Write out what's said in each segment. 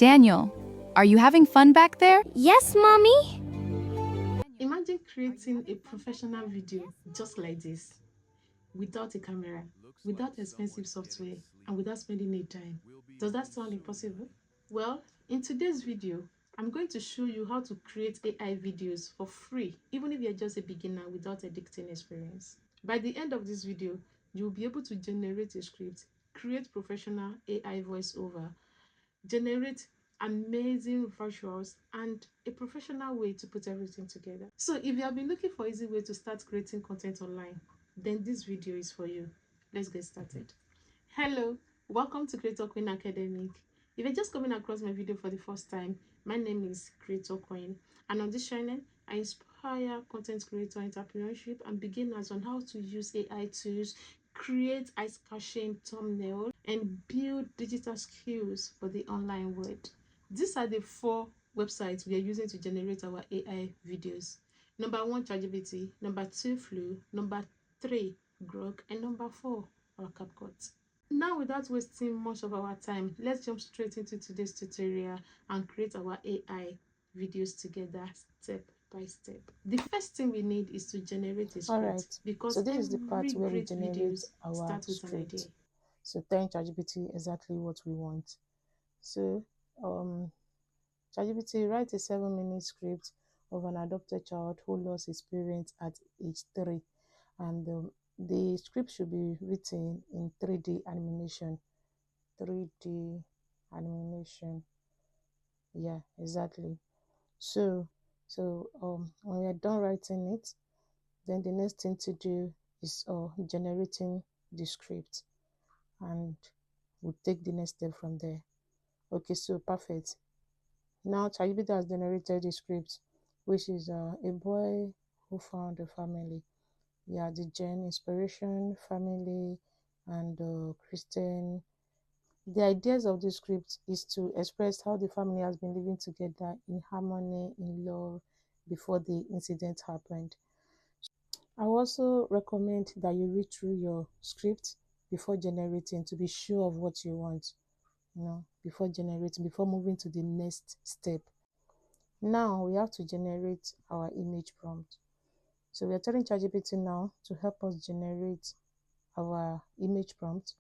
Daniel, are you having fun back there? Yes, mommy? Imagine creating a professional video just like this, without a camera, without expensive software, and without spending a dime. Does that sound impossible? Well, in today's video, I'm going to show you how to create AI videos for free, even if you're just a beginner without editing experience. By the end of this video, you'll be able to generate a script, create professional AI voiceover, generate amazing visuals, and a professional way to put everything together. So if you have been looking for easy way to start creating content online, then this video is for you. Let's get started. Hello, welcome to Creator Queen Academic. If you're just coming across my video for the first time, my name is Creator Queen, and on this channel I inspire content creator entrepreneurship and beginners on how to use AI tools, create eye-catching thumbnail, and build digital skills for the online world. These are the 4 websites we are using to generate our AI videos. Number 1, ChatGPT. Number 2, Flu. Number 3, Grok. And number 4, our CapCut. Now, without wasting much of our time, let's jump straight into today's tutorial and create our AI videos together step by step. The first thing we need is to generate a All script, right, so because this is the part every where we great generate videos our start with an idea. script. So telling ChatGPT exactly what we want. So ChatGPT, write a 7-minute script of an adopted child who lost his parents at age 3, and the script should be written in 3D animation. 3D animation, yeah, exactly. So when we are done writing it, then the next thing to do is generating the script, and we'll take the next step from there. Okay, so perfect. Now ChatGPT has generated the script, which is a boy who found a family. Yeah, the gen, inspiration, family, and Christian. The ideas of the script is to express how the family has been living together in harmony, in love, before the incident happened. I also recommend that you read through your script before generating, to be sure of what you want, before generating, before moving to the next step. Now we have to generate our image prompt. So we are telling ChatGPT now to help us generate our image prompt,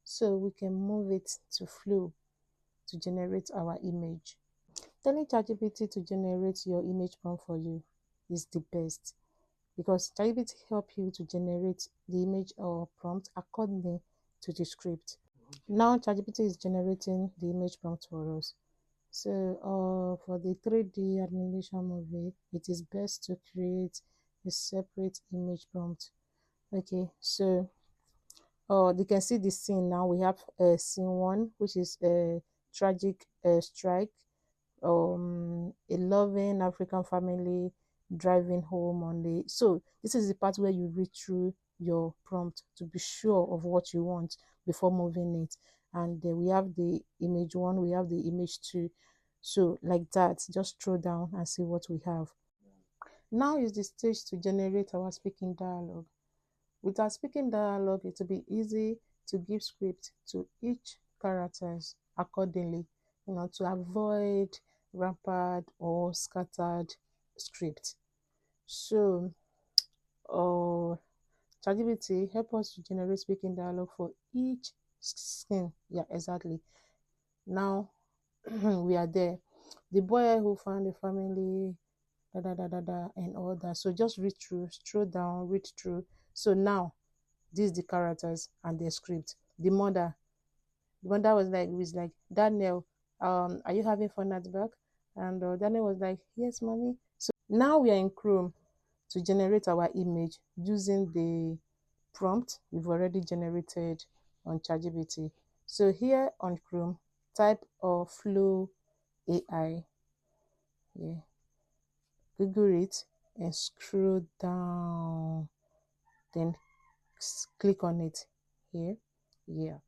so we can move it to Flow to generate our image. Telling ChatGPT to generate your image prompt for you is the best, because ChatGPT help you to generate the image or prompt according to the script. Now ChatGPT is generating the image prompt for us. So for the 3D animation movie, it is best to create a separate image prompt. Okay, so you can see the scene now. We have scene 1, which is a tragic strike. A loving African family driving home on the. So this is the part where you read through your prompt to be sure of what you want before moving it. And we have the image 1, we have the image 2. So like that, just scroll down and see what we have. Now is the stage to generate our speaking dialogue. With our speaking dialogue, it will be easy to give script to each characters accordingly, to avoid rampant or scattered script. So, ChatGPT help us to generate speaking dialogue for each scene. Yeah, exactly. Now we are there. The boy who found the family, and all that. So just read through, scroll down, read through. So now these the characters and the script. The mother was like, Daniel, are you having fun at the back? And Daniel was like, yes, mommy. So now we are in Chrome to generate our image using the prompt we've already generated on ChatGPT. So here on Chrome, type Flow AI. Yeah, Google it and scroll down. Then click on it here. Yeah.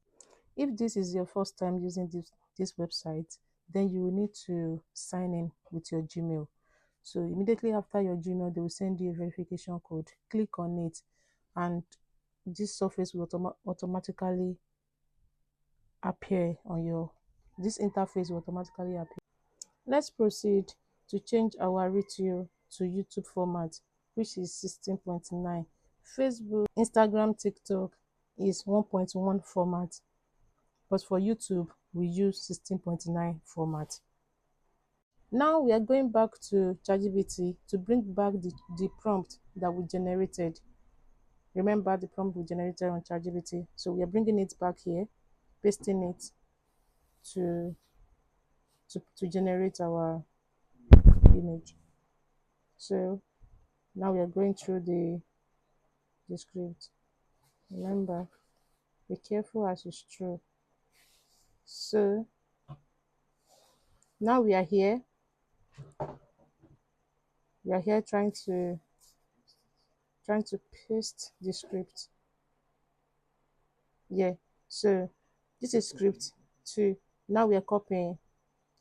If this is your first time using this website, then you will need to sign in with your Gmail. So immediately after your Gmail, they will send you a verification code. Click on it, and this surface will automatically appear on your this interface will automatically appear. Let's proceed to change our video to YouTube format, which is 16.9. Facebook, Instagram, TikTok is 1.1 format, but for YouTube, we use 16.9 format. Now we are going back to ChatGPT to bring back the prompt that we generated. Remember the prompt we generated on ChatGPT. So we are bringing it back here, pasting it to generate our image. So now we are going through the script. Remember, be careful as you scroll. So now we are here. We are here trying to paste the script. Yeah. So this is script 2. Now we are copying.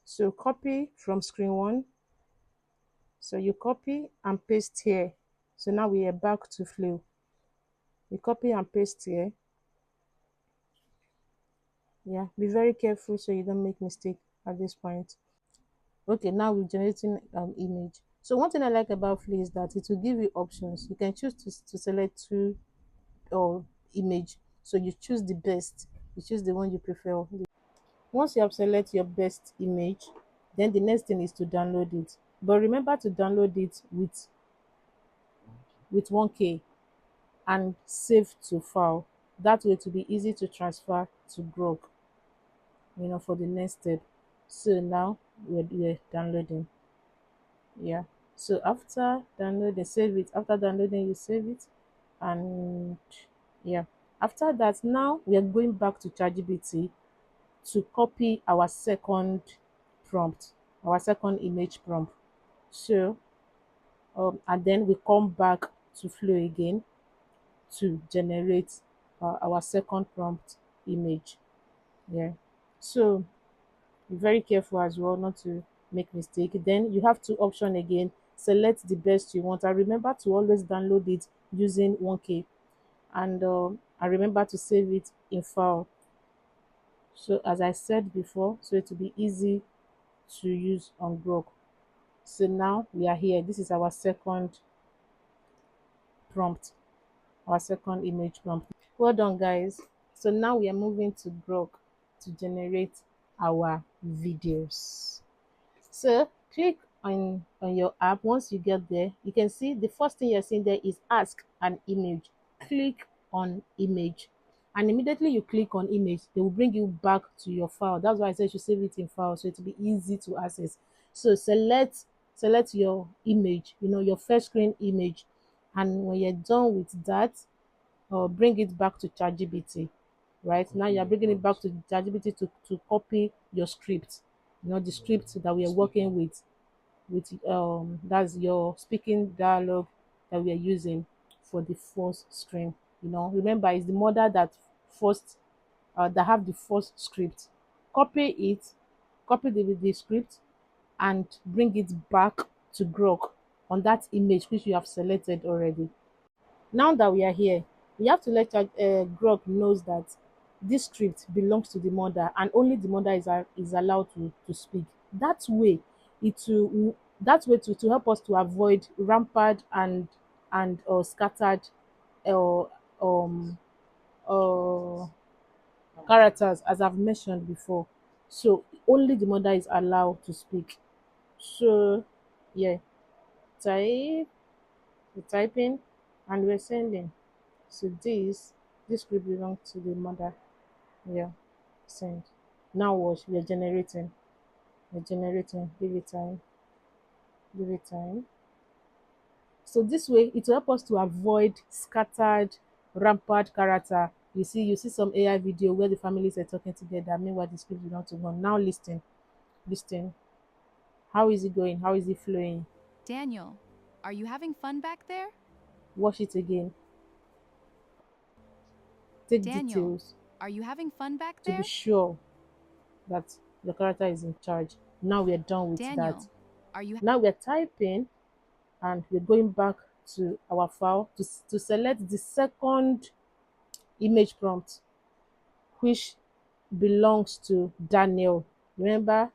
So copy from screen 1. So you copy and paste here. So now we are back to flow. We copy and paste here. Yeah, be very careful so you don't make mistake at this point. Okay, now we're generating an image. So one thing I like about Flow is that it will give you options. You can choose to select 2 or image. So you choose the best. You choose the one you prefer. Once you have selected your best image, then the next thing is to download it. But remember to download it with 1K and save to file. That way it will be easy to transfer to Grok, for the next step. So now we're downloading. Yeah. So after downloading, save it. After downloading, you save it. And yeah. After that, now we are going back to ChatGPT to copy our second prompt, our second image prompt. So and then we come back to Flow again to generate our second prompt image. Yeah. So be very careful as well not to make mistake. Then you have 2 options again. Select the best you want and remember to always download it using 1K, and remember to save it in file. So as I said before, so it will be easy to use on Grok. So now we are here. This is our second prompt, our second image prompt. Well done, guys. So now we are moving to Grok to generate our videos. So click on your app. Once you get there, you can see the first thing you're seeing there is ask an image. Click on image, and immediately you click on image, they will bring you back to your file. That's why I said you should save it in file so it will be easy to access. So select your image, your first screen image, and when you're done with that, bring it back to ChatGPT. Right now, you're bringing it back to ChatGPT to copy your script. The script that we are working with that's your speaking dialogue that we are using for the first screen. Remember, it's the model first that have the first script. Copy it, copy the script, and bring it back to Grok on that image which you have selected already. Now that we are here, we have to let Grok knows that this script belongs to the mother and only the mother is allowed to speak. That way, to help us to avoid rampant and scattered uh, um uh, characters, as I've mentioned before. So only the mother is allowed to speak. So yeah, type we're typing and we're sending. So this will belong to the mother. Yeah, send. Now watch, we are generating. We're generating. Give it time. Give it time. So this way it will help us to avoid scattered, rampant character. You see some AI video where the families are talking together, meanwhile the script belongs to one. Now listen. Listen. How is it going? How is it flowing? Daniel, are you having fun back there? Watch it again. Take Daniel, details are you having fun back to be there? sure that the character is in charge. Now we are done with that. Daniel, are you Now we're typing and we're going back to our file to select the second image prompt, which belongs to Daniel. Remember,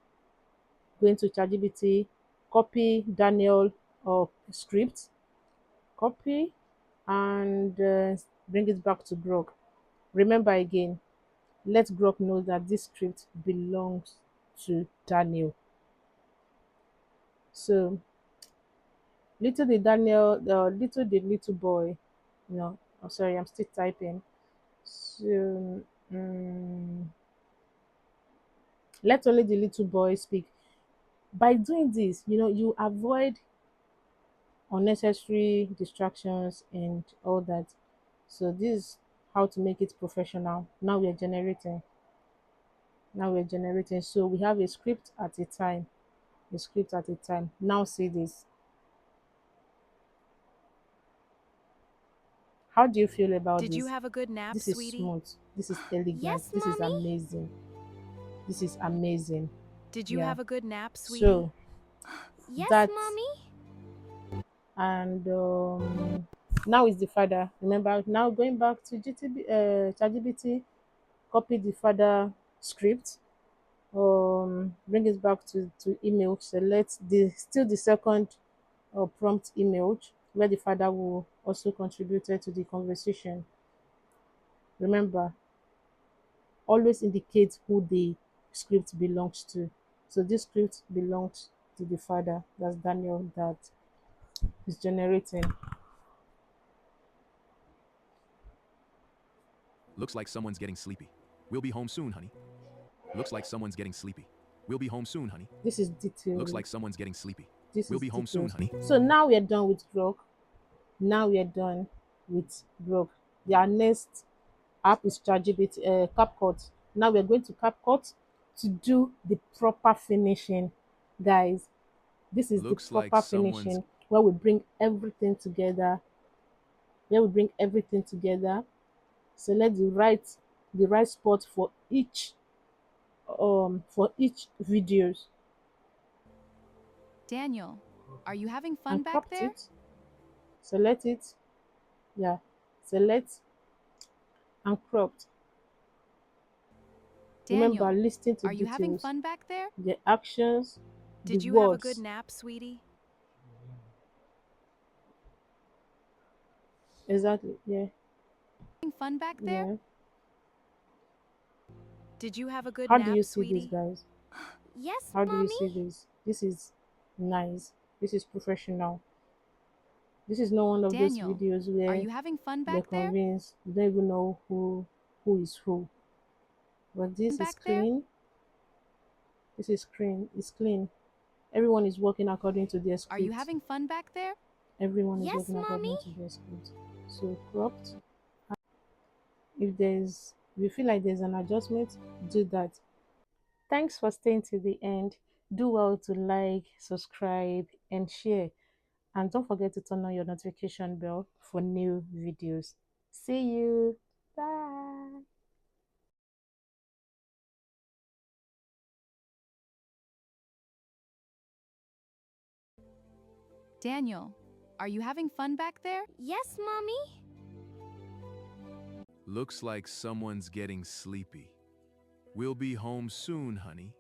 going to ChatGPT, copy Daniel or script, copy, and bring it back to Grok. Remember again, let Grok know that this script belongs to Daniel. So little did little boy, oh, sorry, I'm still typing. So let only the little boy speak. By doing this, you avoid unnecessary distractions and all that. So this is how to make it professional. Now we're generating. So we have a script at a time. A script at a time. Now see this. How do you feel about Did you this? have a good nap, This is sweetie? smooth. This is elegant. Yes, This is mommy. amazing. This is amazing. Did you Yeah. have a good nap, sweetie? So Yes, that mommy. and now is the father. Remember, now going back to ChatGPT, copy the father script, bring it back to email, select the second prompt image where the father will also contributed to the conversation. Remember, always indicate who the script belongs to. So this script belongs to the father, that's Daniel, that is generating. Looks like someone's getting sleepy. We'll be home soon, honey. Looks like someone's getting sleepy. We'll be home soon, honey. This is detailed. Looks like someone's getting sleepy. This We'll is be home soon, details. honey. So now we are done with Grok. Now we are done with Grok. Our next app is ChatGPT, CapCut. Now we are going to CapCut to do the proper finishing, guys. This is Looks the like proper someone's finishing where we bring everything together. Select the right spot for each videos Daniel, are you having fun and back cropped there? it. Select it. Yeah. Select and cropped. Remember, Daniel, listening to are you having details, fun back there? the actions, the Did you have a good words. nap, sweetie? Exactly. Yeah. Having fun back there? Yeah. Did you have a good How do nap, you see this, sweetie? guys? Yes, How do you see mommy. this? This is nice. This is professional. This is not one of those Daniel, videos are where you having fun you're back there? convinced you don't even know who is who. But this is Back there? clean. This is clean. It's clean. Everyone is working according to their Are you script. having fun back there? Everyone is Yes, working according to mommy. their script. So cropped. If you feel like there's an adjustment, do that. Thanks for staying to the end. Do well to like, subscribe, and share. And don't forget to turn on your notification bell for new videos. See you. Bye. Daniel, are you having fun back there? Yes, mommy. Looks like someone's getting sleepy. We'll be home soon, honey.